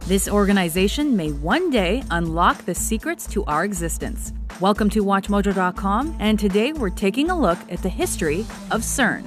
This organization may one day unlock the secrets to our existence. Welcome to WatchMojo.com, and today we're taking a look at the history of CERN.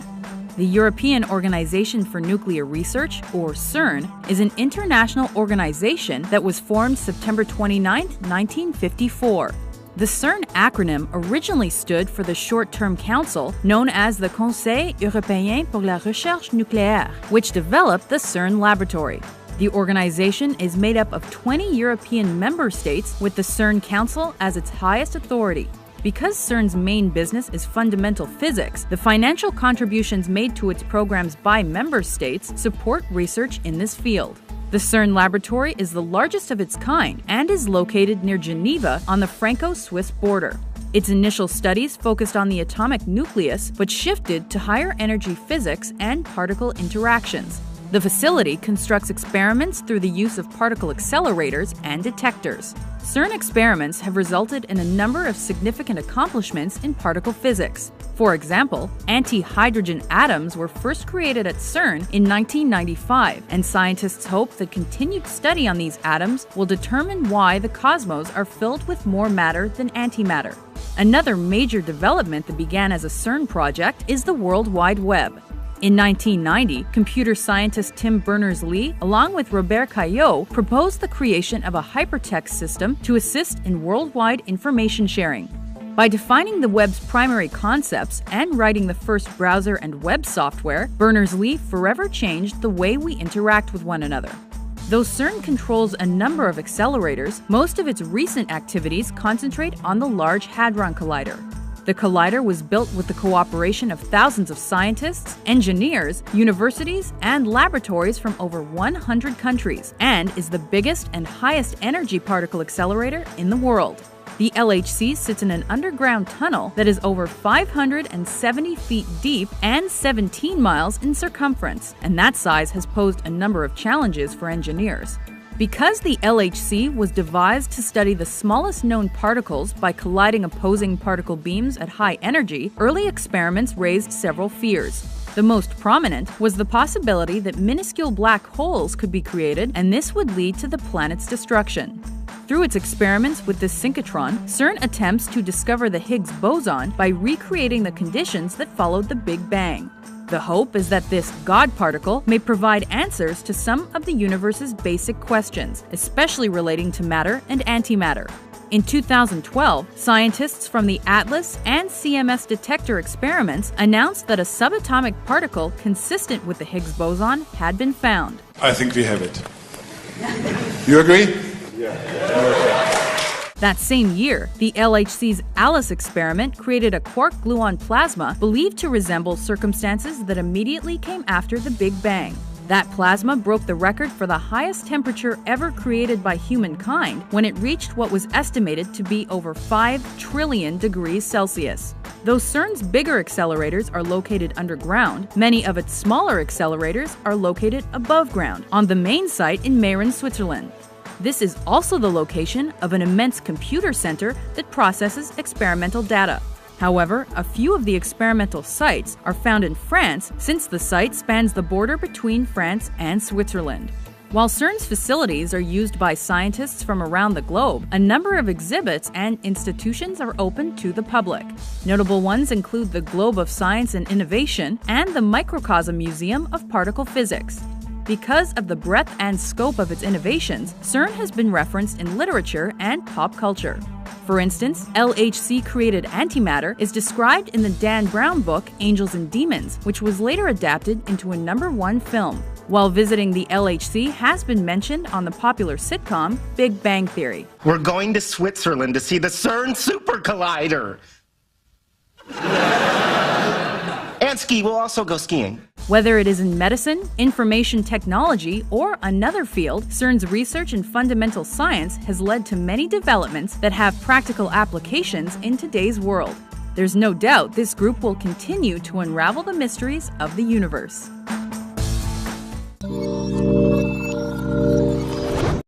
The European Organization for Nuclear Research, or CERN, is an international organization that was formed September 29, 1954. The CERN acronym originally stood for the short-term council known as the Conseil européen pour la recherche nucléaire, which developed the CERN laboratory. The organization is made up of 20 European member states, with the CERN Council as its highest authority. Because CERN's main business is fundamental physics, the financial contributions made to its programs by member states support research in this field. The CERN laboratory is the largest of its kind and is located near Geneva on the Franco-Swiss border. Its initial studies focused on the atomic nucleus, but shifted to higher energy physics and particle interactions. The facility constructs experiments through the use of particle accelerators and detectors. CERN experiments have resulted in a number of significant accomplishments in particle physics. For example, anti-hydrogen atoms were first created at CERN in 1995, and scientists hope that continued study on these atoms will determine why the cosmos are filled with more matter than antimatter. Another major development that began as a CERN project is the World Wide Web. In 1990, computer scientist Tim Berners-Lee, along with Robert Caillot, proposed the creation of a hypertext system to assist in worldwide information sharing. By defining the web's primary concepts and writing the first browser and web software, Berners-Lee forever changed the way we interact with one another. Though CERN controls a number of accelerators, most of its recent activities concentrate on the Large Hadron Collider. The collider was built with the cooperation of thousands of scientists, engineers, universities, and laboratories from over 100 countries, and is the biggest and highest energy particle accelerator in the world. The LHC sits in an underground tunnel that is over 570 feet deep and 17 miles in circumference, and that size has posed a number of challenges for engineers. Because the LHC was devised to study the smallest known particles by colliding opposing particle beams at high energy, early experiments raised several fears. The most prominent was the possibility that minuscule black holes could be created, and this would lead to the planet's destruction. Through its experiments with the synchrotron, CERN attempts to discover the Higgs boson by recreating the conditions that followed the Big Bang. The hope is that this God particle may provide answers to some of the universe's basic questions, especially relating to matter and antimatter. In 2012, scientists from the ATLAS and CMS detector experiments announced that a subatomic particle consistent with the Higgs boson had been found. I think we have it. You agree? That same year, the LHC's ALICE experiment created a quark-gluon plasma believed to resemble circumstances that immediately came after the Big Bang. That plasma broke the record for the highest temperature ever created by humankind when it reached what was estimated to be over 5 trillion degrees Celsius. Though CERN's bigger accelerators are located underground, many of its smaller accelerators are located above ground, on the main site in Meyrin, Switzerland. This is also the location of an immense computer center that processes experimental data. However, a few of the experimental sites are found in France, since the site spans the border between France and Switzerland. While CERN's facilities are used by scientists from around the globe, a number of exhibits and institutions are open to the public. Notable ones include the Globe of Science and Innovation and the Microcosm Museum of Particle Physics. Because of the breadth and scope of its innovations, CERN has been referenced in literature and pop culture. For instance, LHC-created antimatter is described in the Dan Brown book Angels and Demons, which was later adapted into a #1 film, while visiting the LHC has been mentioned on the popular sitcom Big Bang Theory. We're going to Switzerland to see the CERN Super Collider! And ski, we'll also go skiing. Whether it is in medicine, information technology, or another field, CERN's research in fundamental science has led to many developments that have practical applications in today's world. There's no doubt this group will continue to unravel the mysteries of the universe.